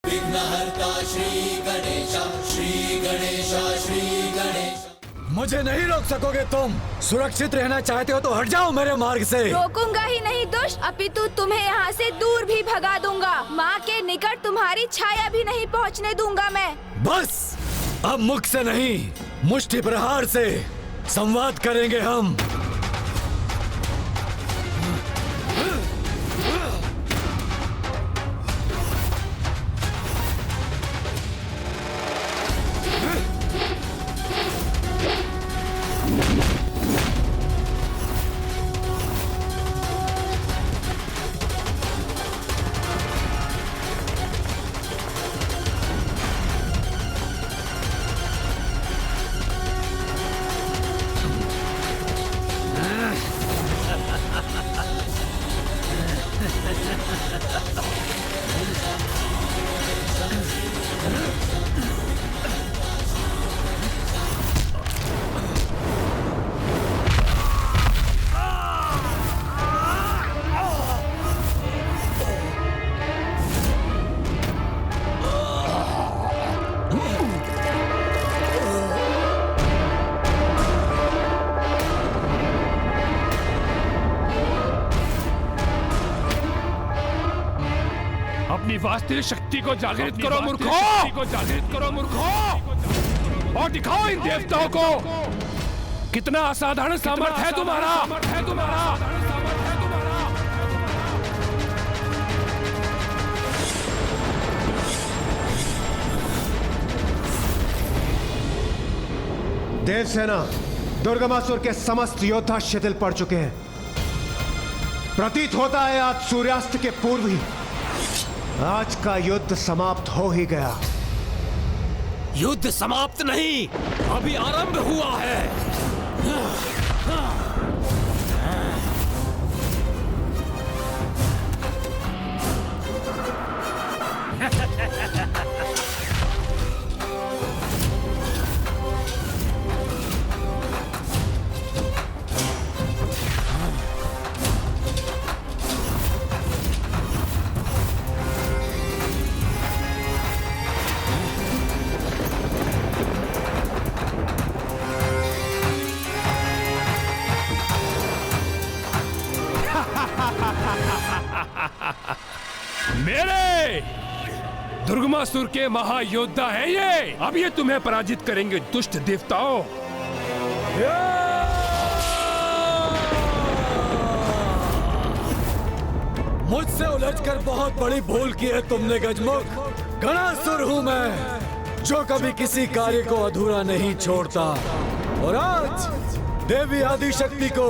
विघ्नहर्ता श्री गणेश, श्री गणेश, श्री गणेश। मुझे नहीं रोक सकोगे तुम। सुरक्षित रहना चाहते हो तो हट जाओ मेरे मार्ग से। रोकूंगा ही नहीं दुष्ट, अपितु तुम्हें यहाँ से दूर भी भगा दूंगा। माँ के निकट तुम्हारी छाया भी नहीं पहुँचने दूंगा मैं। बस अब मुख से नहीं, मुष्टि प्रहार से संवाद करेंगे हम। अपनी वास्तविक शक्ति को जागृत करो मूर्खों, और दिखाओ इन देवताओं को कितना असाधारण सामर्थ्य है तुम्हारा। देवसेना, दुर्गमासुर के समस्त योद्धा शिथिल पड़ चुके हैं। प्रतीत होता है आज सूर्यास्त के पूर्व ही आज का युद्ध समाप्त हो ही गया। युद्ध समाप्त नहीं, अभी आरंभ हुआ है। मेरे दुर्गमासुर के महायोद्धा है ये। अब ये तुम्हें पराजित करेंगे दुष्ट देवताओं। मुझसे उलझकर बहुत बड़ी भूल की है तुमने गजमुख। गणासुर हूँ मैं, जो कभी किसी कार्य को अधूरा नहीं छोड़ता। और आज देवी आदिशक्ति को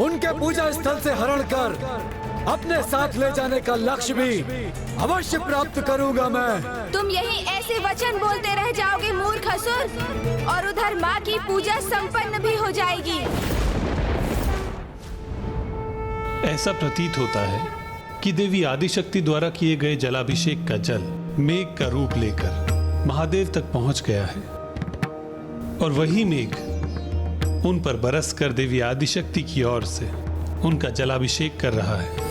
उनके पूजा स्थल से हरण कर अपने साथ ले जाने का लक्ष्य भी अवश्य प्राप्त करूंगा मैं। तुम यही ऐसे वचन बोलते रह जाओगे मूर्ख असुर, और उधर माँ की पूजा संपन्न भी हो जाएगी। ऐसा प्रतीत होता है कि देवी आदिशक्ति द्वारा किए गए जलाभिषेक का जल मेघ का रूप लेकर महादेव तक पहुंच गया है, और वही मेघ उन पर बरस कर देवी आदिशक्ति की ओर से उनका जलाभिषेक कर रहा है।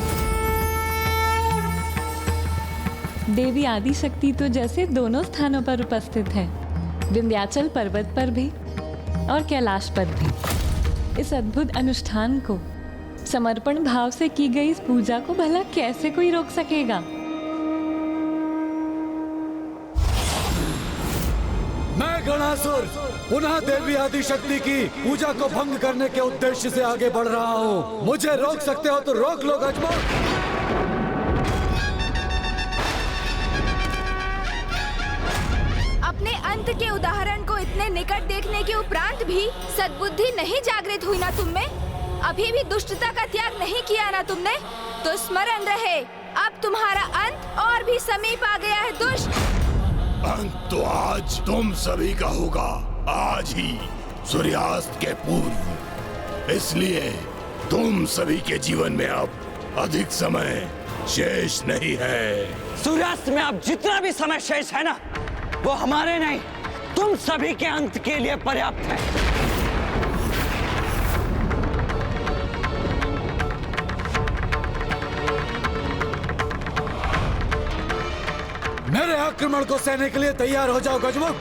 देवी आदिशक्ति तो जैसे दोनों स्थानों पर उपस्थित है, विंध्याचल पर्वत पर भी और कैलाश पर भी। इस अद्भुत अनुष्ठान को, समर्पण भाव से की गई इस पूजा को भला कैसे कोई रोक सकेगा? मैं गणासुर पुनः देवी आदिशक्ति की पूजा को भंग करने के उद्देश्य से आगे बढ़ रहा हूँ। मुझे रोक सकते हो तो रोक लो गजमुख। अपने अंत के उदाहरण को इतने निकट देखने के उपरांत भी सद्बुद्धि नहीं जागृत हुई ना तुममें? अभी भी दुष्टता का त्याग नहीं किया ना तुमने? तो स्मरण रहे, अब तुम्हारा अंत और भी समीप आ गया है दुष्ट। अंत तो आज तुम सभी का होगा, आज ही सूर्यास्त के पूर्व। इसलिए तुम सभी के जीवन में अब अधिक समय शेष नहीं है। सूर्यास्त में अब जितना भी समय शेष है ना, वो हमारे नहीं, तुम सभी के अंत के लिए पर्याप्त है। मेरे मेरे आक्रमण को सहने के लिए तैयार हो जाओ गजमुख।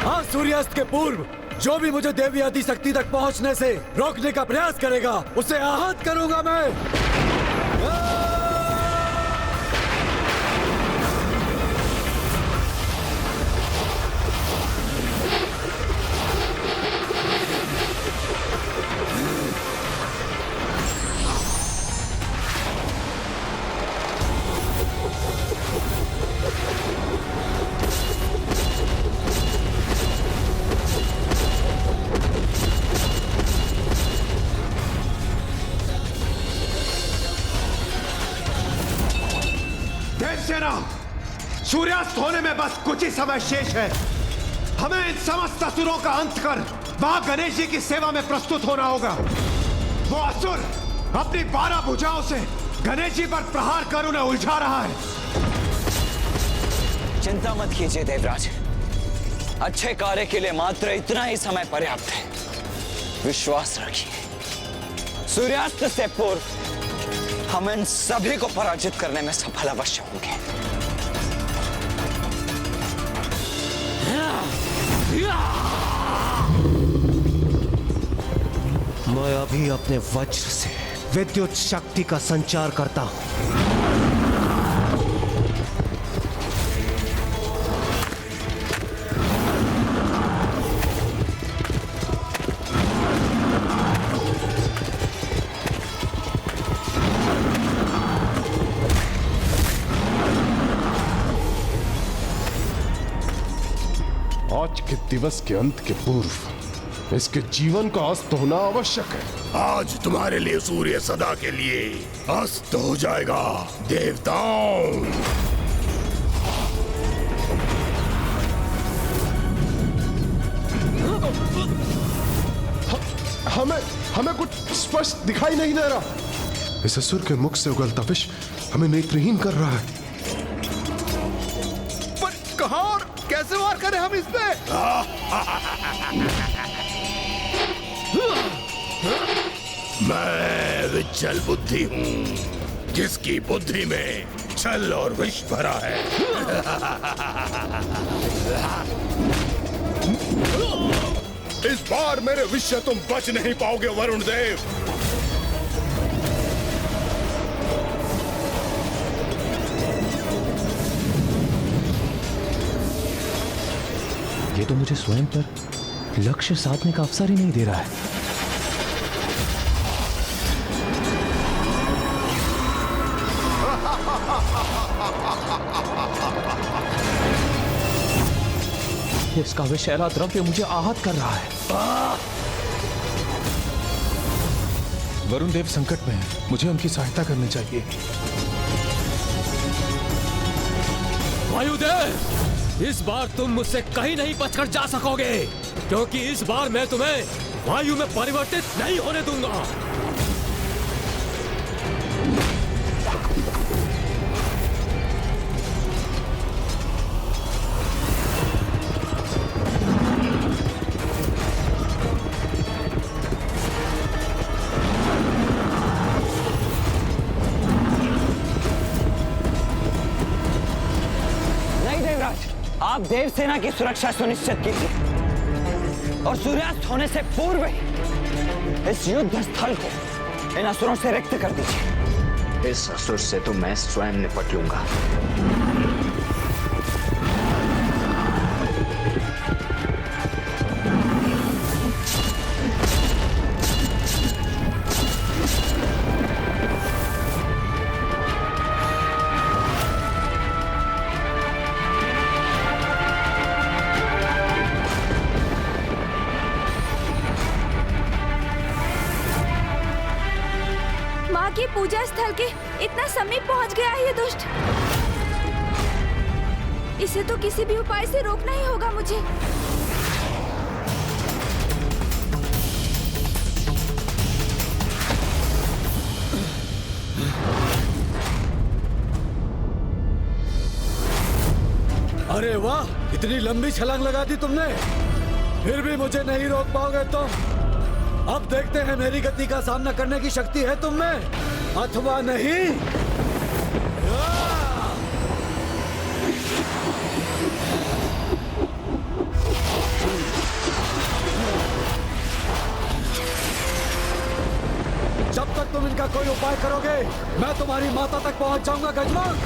आज सूर्यास्त के पूर्व जो भी मुझे देवी आदिशक्ति तक पहुंचने से रोकने का प्रयास करेगा उसे आहत करूंगा मैं। देवसेना, सूर्यास्त होने में बस कुछ ही समय शेष है। हमें इन समस्त असुरों का अंत कर मां गणेश जी की सेवा में प्रस्तुत होना होगा। वो असुर अपनी 12 भुजाओं से गणेश जी पर प्रहार कर उन्हें उलझा रहा है। चिंता मत कीजिए देवराज, अच्छे कार्य के लिए मात्र इतना ही समय पर्याप्त है। विश्वास रखिए, सूर्यास्त से पूर्व हम इन सभी को पराजित करने में सफल अवश्य होंगे। मैं अभी अपने वज्र से विद्युत शक्ति का संचार करता हूं। आज के दिवस के अंत के पूर्व इसके जीवन का अस्त होना आवश्यक है। आज तुम्हारे लिए सूर्य सदा के लिए अस्त हो जाएगा देवताओं। हमें कुछ स्पष्ट दिखाई नहीं दे रहा। इस असुर के मुख से उगलता विष हमें नेत्रहीन कर रहा है। पर कहां और कैसे वार करें हम इस पे? मैं विचल बुद्धि हूं, जिसकी बुद्धि में छल और विष भरा है। इस बार मेरे विष से तुम बच नहीं पाओगे वरुण देव। ये तो मुझे स्वयं पर लक्ष्य साधने का अवसर ही नहीं दे रहा है। इसका विषैला द्रव्य मुझे आहत कर रहा है। वरुण देव संकट में है, मुझे उनकी सहायता करनी चाहिए। वायुदेव, इस बार तुम मुझसे कहीं नहीं बचकर जा सकोगे, क्योंकि इस बार मैं तुम्हें वायु में परिवर्तित नहीं होने दूंगा। आप देवसेना की सुरक्षा सुनिश्चित कीजिए और सूर्यास्त होने से पूर्व ही इस युद्ध स्थल को इन असुरों से रिक्त कर दीजिए। इस असुर से तो मैं स्वयं निपट लूंगा। के पूजा स्थल के इतना समीप पहुंच गया है ये दुष्ट। इसे तो किसी भी उपाय से रोकना ही होगा मुझे। अरे वाह, इतनी लंबी छलांग लगा दी तुमने, फिर भी मुझे नहीं रोक पाओगे तुम। अब देखते हैं मेरी गति का सामना करने की शक्ति है तुम में अथवा नहीं। तुम्हारी माता तक पहुंच जाऊंगा गजमुख।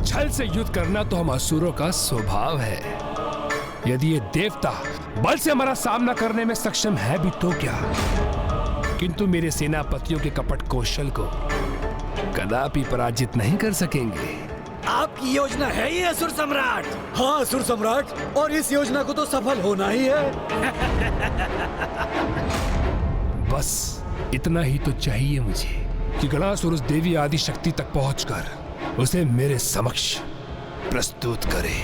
छल से युद्ध करना तो हम असुरों का स्वभाव है। यदि ये देवता बल से हमारा सामना करने में सक्षम है भी तो क्या, किंतु मेरे सेनापतियों के कपट कौशल को कदापि पराजित नहीं कर सकेंगे। आपकी योजना है ये असुर सम्राट? हाँ असुर सम्राट, और इस योजना को तो सफल होना ही है। बस इतना ही तो चाहिए मुझे कि गणासुर उस देवी आदि शक्ति तक पहुंचकर उसे मेरे समक्ष प्रस्तुत करे।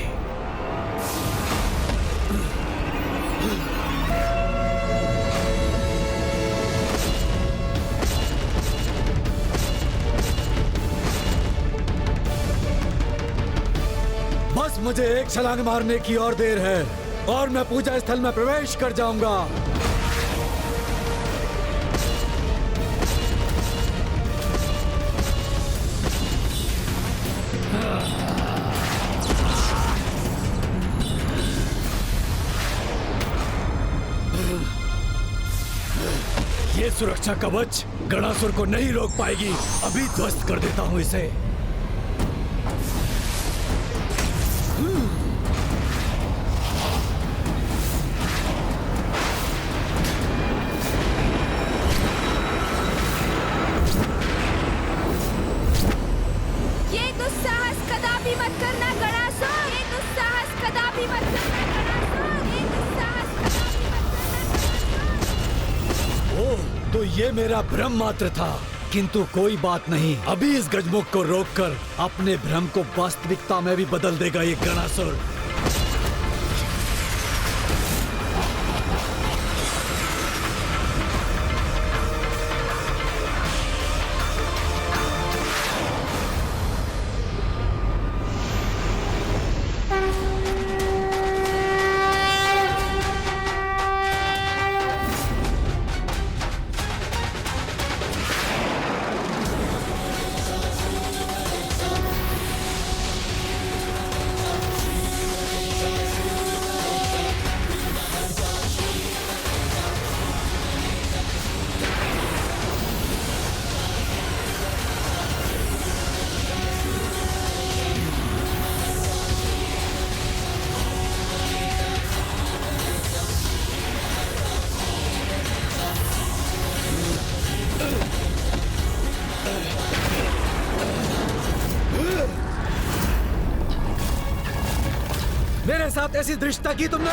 बस मुझे एक छलांग मारने की और देर है और मैं पूजा स्थल में प्रवेश कर जाऊंगा। ये सुरक्षा कवच गणासुर को नहीं रोक पाएगी। अभी ध्वस्त कर देता हूं इसे। ये दुस्साहस कदापि मत करना गणासुर। ये दुस्साहस कदापि मत करना गणासुर। ये दुस्साहस कदापि मत करना। ओह, तो ये मेरा भ्रम मात्र था। किंतु कोई बात नहीं, अभी इस गजमुख को रोककर अपने भ्रम को वास्तविकता में भी बदल देगा ये गणासुर। मेरे साथ ऐसी दृष्टता की तुमने,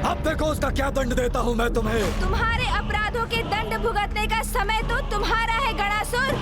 अब देखो उसका क्या दंड देता हूँ मैं तुम्हें। तुम्हारे अपराधों के दंड भुगतने का समय तो तुम्हारा है गणासुर।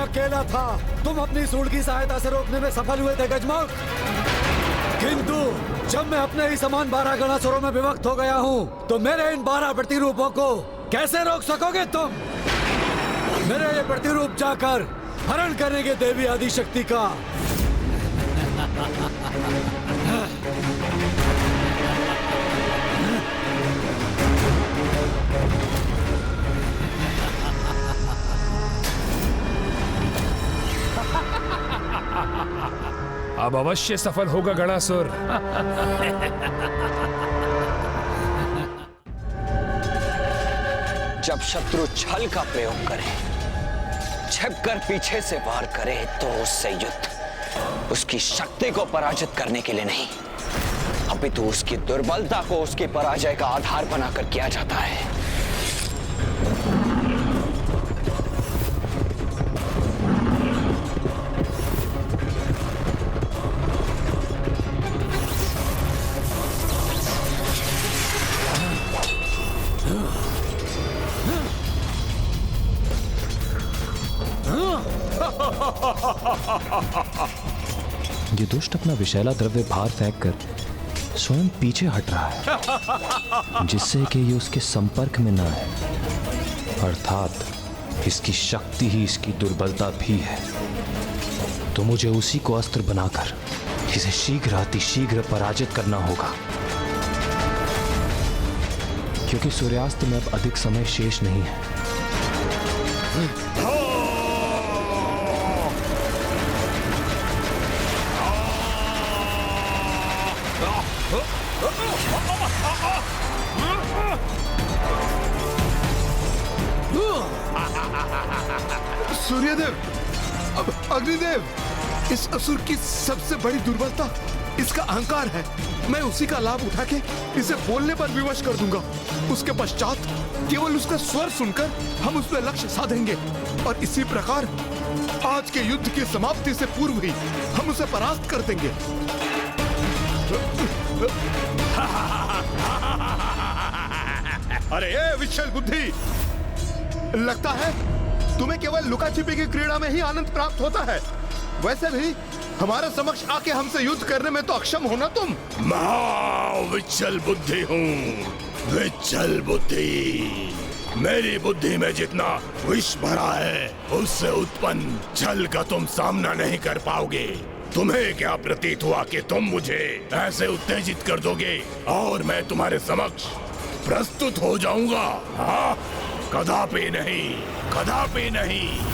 अकेला था, तुम अपनी सूंड की सहायता से रोकने में सफल हुए थे गजमुख। किंतु जब मैं अपने ही समान 12 गणासुरों में विभक्त हो गया हूँ, तो मेरे इन 12 प्रतिरूपों को कैसे रोक सकोगे तुम? मेरे ये प्रतिरूप जाकर हरण करेंगे देवी आदि शक्ति का। अब अवश्य सफल होगा गणासुर। जब शत्रु छल का प्रयोग करे, छिपकर पीछे से वार करे, तो उससे युद्ध उसकी शक्ति को पराजित करने के लिए नहीं, अपितु उसकी दुर्बलता को उसकी पराजय का आधार बनाकर किया जाता है। ये दुष्ट अपना विषैला द्रव्य बाहर फेंक कर स्वयं पीछे हट रहा है, जिससे कि ये उसके संपर्क में ना है। अर्थात इसकी शक्ति ही इसकी दुर्बलता भी है। तो मुझे उसी को अस्त्र बनाकर इसे शीघ्र अतिशीघ्र पराजित करना होगा, क्योंकि सूर्यास्त में अब अधिक समय शेष नहीं है। सूर्यदेव, अब अग्निदेव, इस असुर की सबसे बड़ी दुर्बलता इसका अहंकार है। मैं उसी का लाभ उठा के इसे बोलने पर विवश कर दूंगा। उसके पश्चात केवल उसका स्वर सुनकर हम उस पर लक्ष्य साधेंगे और इसी प्रकार आज के युद्ध की समाप्ति से पूर्व ही हम उसे परास्त कर देंगे। अरे ये विशाल बुद्धि, लगता है तुम्हें केवल लुका छिपी की क्रीड़ा में ही आनंद प्राप्त होता है। वैसे भी हमारे समक्ष आके हमसे युद्ध करने में तो अक्षम हो ना तुम। विचल बुद्धि हूँ, विचल बुद्धि। मेरी बुद्धि में जितना विष भरा है, उससे उत्पन्न छल का तुम सामना नहीं कर पाओगे। तुम्हें क्या प्रतीत हुआ कि तुम मुझे ऐसे उत्तेजित कर दोगे और मैं तुम्हारे समक्ष प्रस्तुत हो जाऊंगा? हाँ, कदापि नहीं, कदापि नहीं।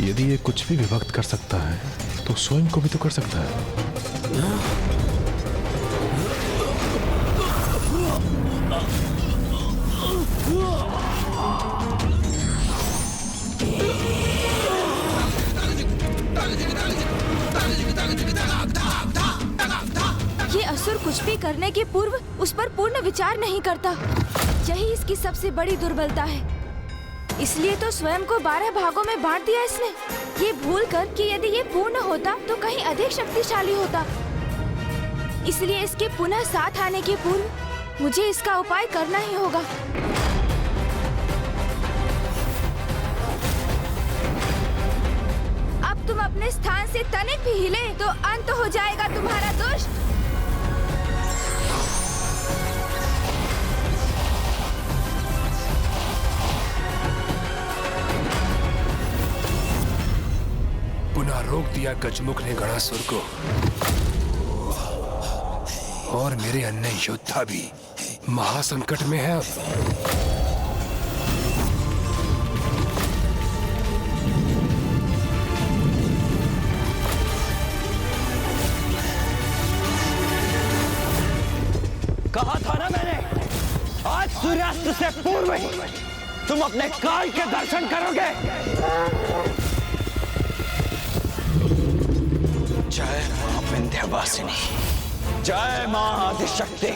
यदि ये कुछ भी विभक्त कर सकता है तो स्वयं को भी तो कर सकता है। ये असुर कुछ भी करने के पूर्व उस पर पूर्ण विचार नहीं करता। यही इसकी सबसे बड़ी दुर्बलता है। इसलिए तो स्वयं को 12 भागों में बांट दिया इसने, ये भूल कर कि यदि ये पूर्ण होता तो कहीं अधिक शक्तिशाली होता। इसलिए इसके पुनः साथ आने के पूर्व मुझे इसका उपाय करना ही होगा। अब तुम अपने स्थान से तनिक भी हिले तो अंत हो जाएगा तुम्हारा दुष्ट। पुनः रोक दिया गजमुख ने गणासुर को, और मेरे अन्य योद्धा भी महासंकट में है। अब कहा था ना मैंने, आज सूर्यास्त से पूर्व ही तुम अपने काल के दर्शन करोगे। जय मां विंध्यवासिनी, जय मां आदिशक्ति।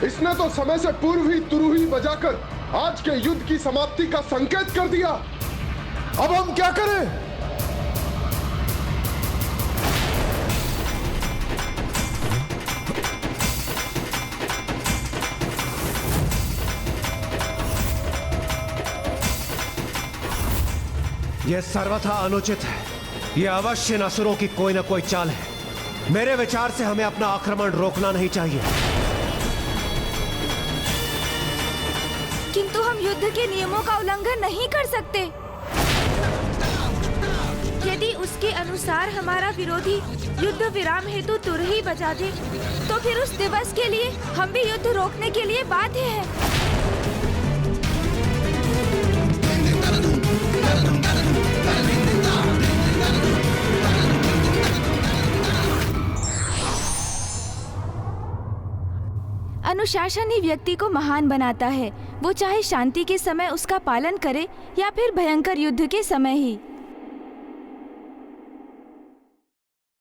इसने तो समय से पूर्व ही तुरुही बजाकर आज के युद्ध की समाप्ति का संकेत कर दिया। अब हम क्या करें? यह सर्वथा अनुचित है। यह अवश्य असुरों की कोई ना कोई चाल है। मेरे विचार से हमें अपना आक्रमण रोकना नहीं चाहिए। किंतु हम युद्ध के नियमों का उल्लंघन नहीं कर सकते। यदि उसके अनुसार हमारा विरोधी युद्ध विराम हेतु तुरही बजा दे, तो फिर उस दिवस के लिए हम भी युद्ध रोकने के लिए बाध्य हैं। अनुशासन ही व्यक्ति को महान बनाता है, वो चाहे शांति के समय उसका पालन करे या फिर भयंकर युद्ध के समय ही।